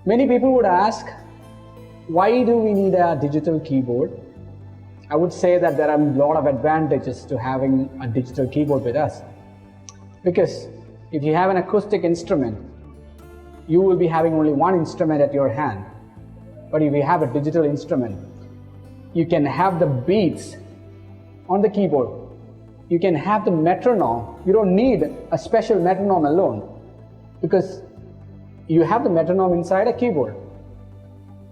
Many people would ask, why do we need a digital keyboard? I would say that there are a lot of advantages to having a digital keyboard with us. Because if you have an acoustic instrument, you will be having only one instrument at your hand. But if you have a digital instrument, you can have the beats on the keyboard. You can have the metronome. You don't need a special metronome alone, because you have the metronome inside a keyboard.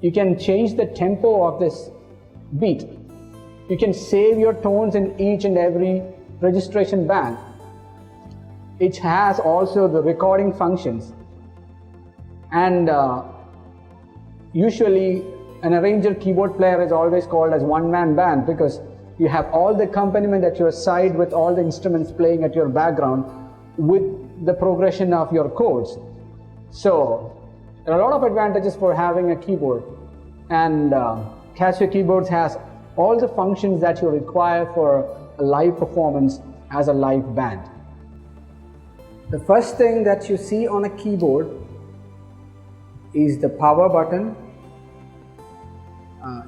You can change the tempo of this beat. You can save your tones in each and every registration band. It has also the recording functions. And usually an arranger keyboard player is always called as one-man band, because you have all the accompaniment at your side with all the instruments playing at your background with the progression of your chords. So there are a lot of advantages for having a keyboard, and Casio keyboards has all the functions that you require for a live performance as a live band. The first thing that you see on a keyboard is the power button.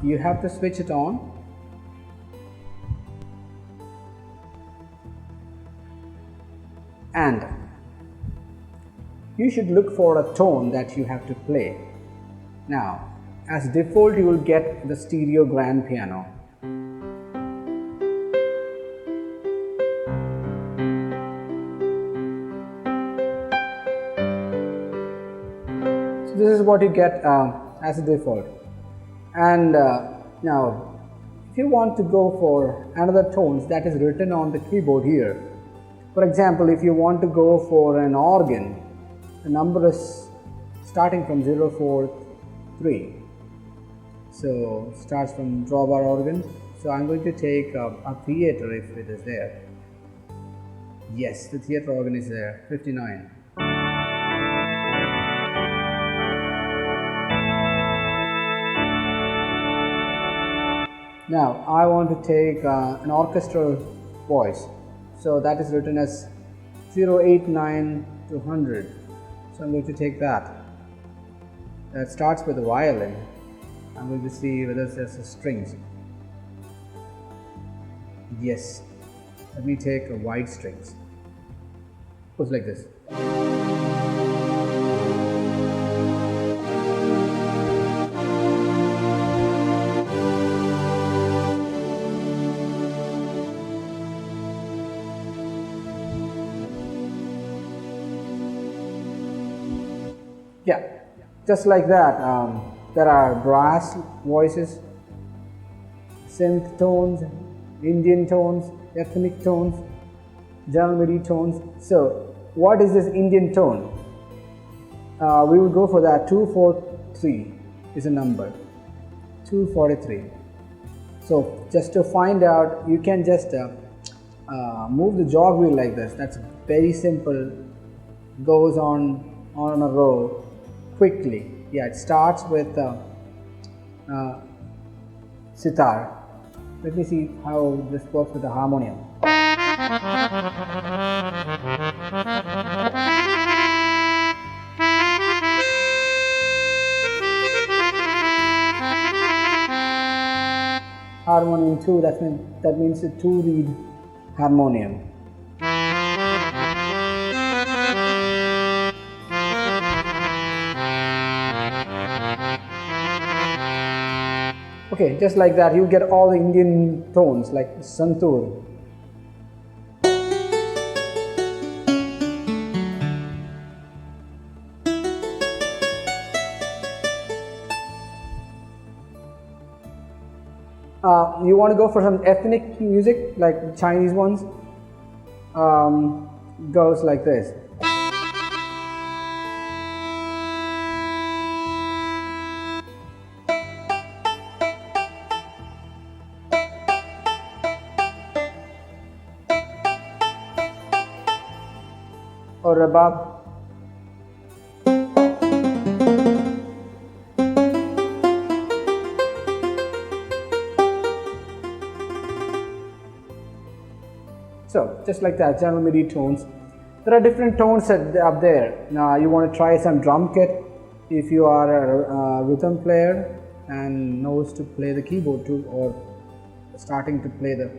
You have to switch it on. And you should look for a tone that you have to play. Now, as default, you will get the stereo grand piano. So this is what you get as a default. And now, if you want to go for another tones that is written on the keyboard here, for example, if you want to go for an organ, the number is starting from 043. So starts from drawbar organ. So I'm going to take a theater if it is there. Yes, the theater organ is there, 59. Now I want to take an orchestral voice. So that is written as 089 to 100. So I'm going to take that. That starts with a violin. I'm going to see whether there's a strings. Yes. Let me take a wide strings. Goes like this. Yeah, just like that. There are brass voices, synth tones, Indian tones, ethnic tones, general MIDI tones. So what is this Indian tone? We will go for that. 243 is a number. 243. So just to find out, you can just move the jog wheel like this. That's very simple. Goes on a row quickly. Yeah, it starts with sitar. Let me see how this works with the harmonium. Harmonium 2, that means a 2-reed harmonium. Okay, just like that, you get all the Indian tones like santoor. You want to go for some ethnic music like Chinese ones? Goes like this. Or rabab. So just like that, general MIDI tones. There are different tones up there. Now you want to try some drum kit. if you are a rhythm player and knows to play the keyboard too, or starting to play the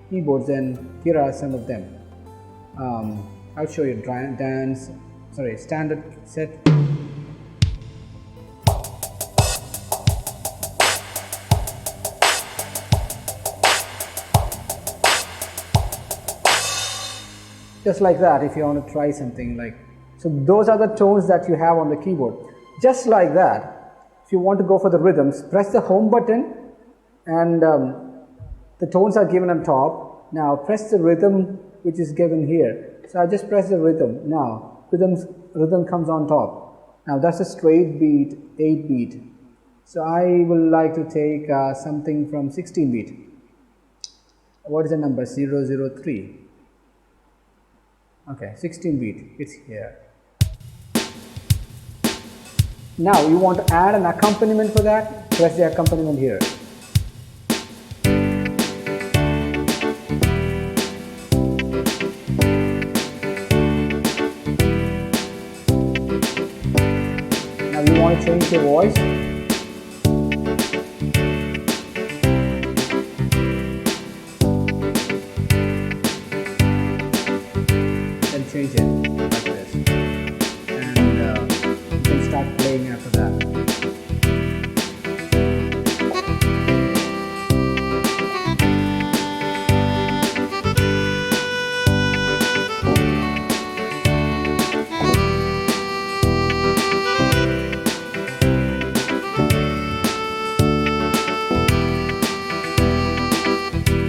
keyboards, then here are some of them. I'll show you standard set. Just like that, if you want to try something like, so those are the tones that you have on the keyboard. Just like that, if you want to go for the rhythms, press the home button and the tones are given on top. Now press the rhythm which is given here. So I just press the rhythm. Now rhythm comes on top. Now that's a straight beat, 8 beat. So I will like to take something from 16 beat. What is the number? 003. Okay, 16 beat, it's here. Now you want to add an accompaniment for that, press the accompaniment here. Now you want to change your voice. Change it like this, and you can start playing after that.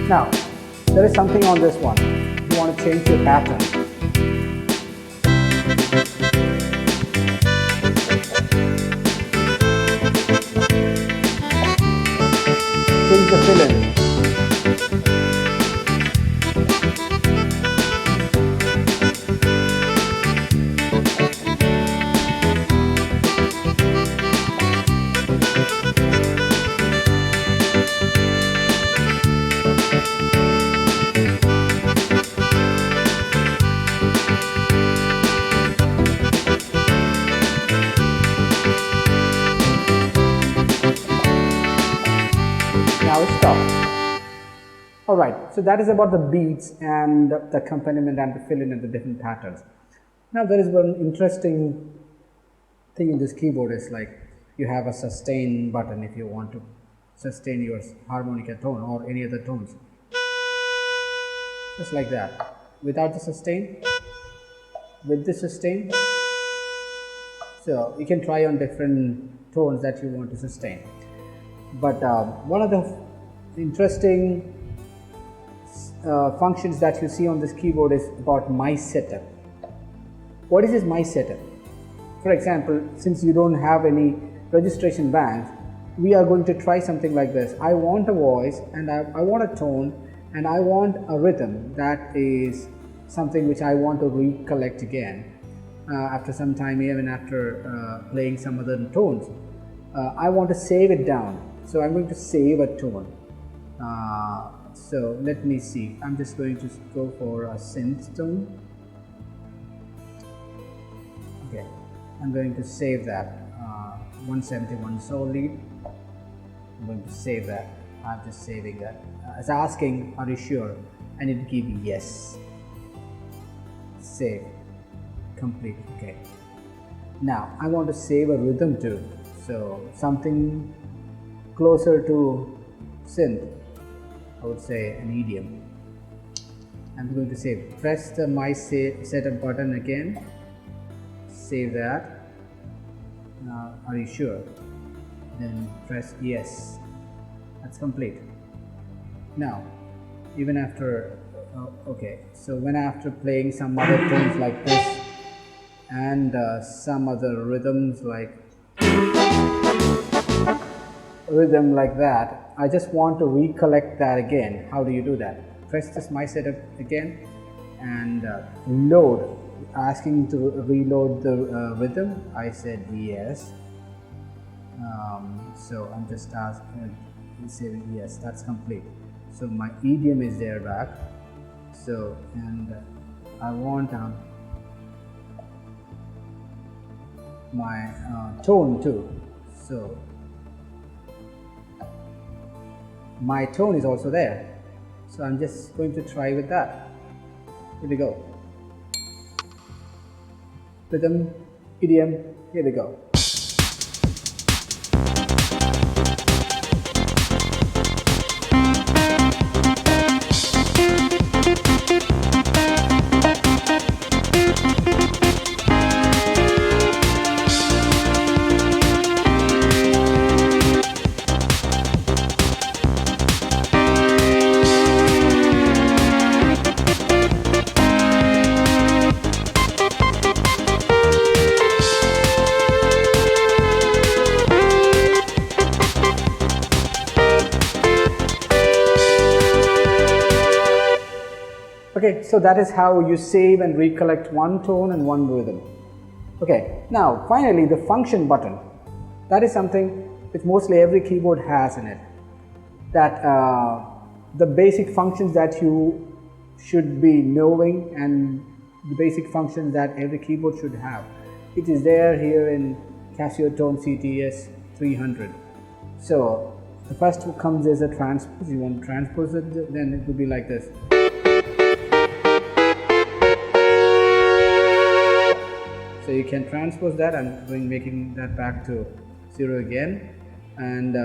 Now, there is something on this one. You want to change your pattern. Change the fill-in. Now stop. Alright, so that is about the beats and the accompaniment and the fill-in and the different patterns. Now there is one interesting thing in this keyboard is like you have a sustain button if you want to sustain your harmonica tone or any other tones. Just like that. Without the sustain, with the sustain. So you can try on different tones that you want to sustain. But one of the interesting functions that you see on this keyboard is about my setup. What is this my setup? For example, since you don't have any registration bands, we are going to try something like this. I want a voice and I want a tone and I want a rhythm that is something which I want to recollect again after some time, even after playing some other tones. I want to save it down. So I'm going to save a tone. So let me see. I'm just going to go for a synth tone. Okay, I'm going to save that. 171 sol lead. I'm going to save that. I'm just saving that. It's asking, are you sure? And it give yes. Save. Complete. Okay. Now I want to save a rhythm too. So something closer to synth, I would say an EDM. I'm going to save. Press the my setup button again. Save that. Now, are you sure? Then press yes. That's complete. Now, even after, okay, so when after playing some other tones like this and some other rhythms like that, I just want to recollect that again. How do you do that? Press this my setup again and load, asking to reload the rhythm. I said yes. So I'm just saying yes, that's complete. So my EDM is there back. So and I want my tone too. So my tone is also there. So I'm just going to try with that. Here we go. Rhythm, idiom, here we go. Okay, so that is how you save and recollect one tone and one rhythm. Okay, now finally the function button. That is something which mostly every keyboard has in it. That the basic functions that you should be knowing and the basic functions that every keyboard should have. It is there here in Casiotone CTS 300. So the first one comes as a transpose. You want to transpose it, then it would be like this. So you can transpose that. I'm making that back to 0 again, and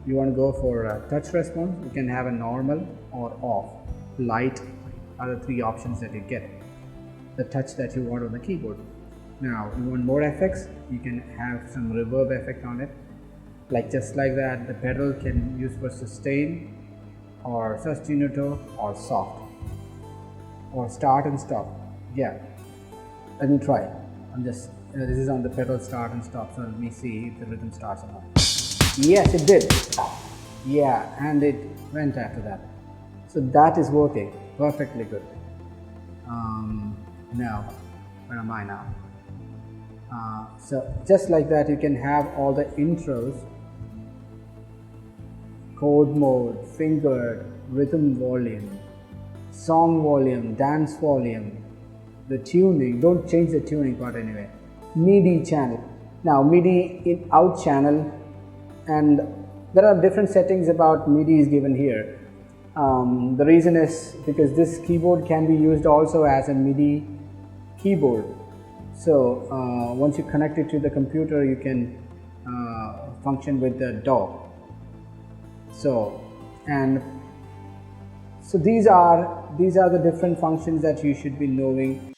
you want to go for a touch response. You can have a normal or off. Light are the three options that you get. The touch that you want on the keyboard. Now you want more effects, you can have some reverb effect on it, like just like that. The pedal can use for sustain or sostenuto or soft or start and stop. Yeah, let me try. I'm just this is on the pedal start and stop, so let me see if the rhythm starts or not. Yes, it did. Yeah, and it went after that. So that is working perfectly good. Now, where am I now? So just like that, you can have all the intros, chord mode, fingered, rhythm volume, song volume, dance volume, the tuning. Don't change the tuning part anyway. MIDI channel. Now MIDI in out channel, and there are different settings about MIDI is given here. The reason is because this keyboard can be used also as a MIDI keyboard. So once you connect it to the computer, you can function with the DAW. So these are the different functions that you should be knowing